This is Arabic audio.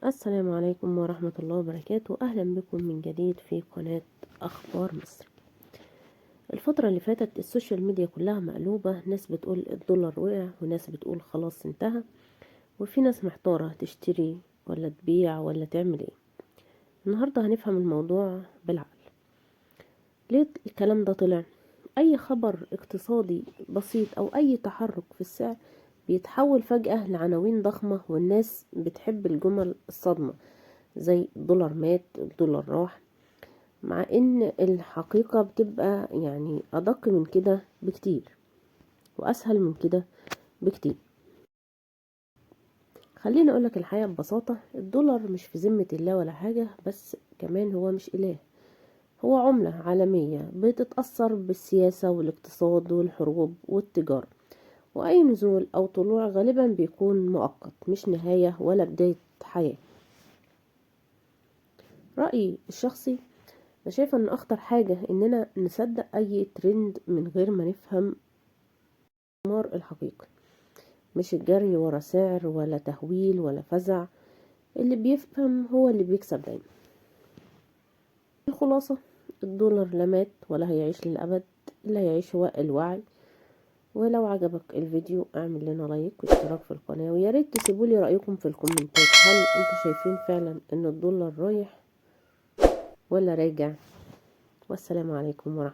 السلام عليكم ورحمة الله وبركاته. أهلا بكم من جديد في قناة أخبار مصر. الفترة اللي فاتت السوشيال ميديا كلها مقلوبة، ناس بتقول الدولار وقع وناس بتقول خلاص انتهى، وفي ناس محتارة تشتري ولا تبيع ولا تعمل ايه. النهاردة هنفهم الموضوع بالعقل. ليه الكلام ده طلع؟ أي خبر اقتصادي بسيط أو أي تحرك في السعر بيتحول فجأة لعناوين ضخمة، والناس بتحب الجمل الصادمة زي الدولار مات، الدولار راح، مع ان الحقيقة بتبقى يعني ادق من كده بكتير واسهل من كده بكتير. خليني اقولك الحقيقة ببساطة، الدولار مش في ذمة الله ولا حاجة، بس كمان هو مش اله، هو عملة عالمية بتتأثر بالسياسة والاقتصاد والحروب والتجارة، واي نزول او طلوع غالبا بيكون مؤقت، مش نهاية ولا بداية حياة. رأيي الشخصي، انا شايفه ان اخطر حاجه اننا نصدق اي ترند من غير ما نفهم المار الحقيقي، مش الجري ورا سعر ولا تهويل ولا فزع. اللي بيفهم هو اللي بيكسب دايما. الخلاصه، الدولار لا مات ولا هيعيش للابد، اللي هيعيش هو الوعي. ولو عجبك الفيديو اعمل لنا لايك واشتراك في القناه، ويا ريت تسيبولي رايكم في الكومنتات، هل انتوا شايفين فعلا ان الدولار رايح ولا راجع؟ والسلام عليكم ورحمه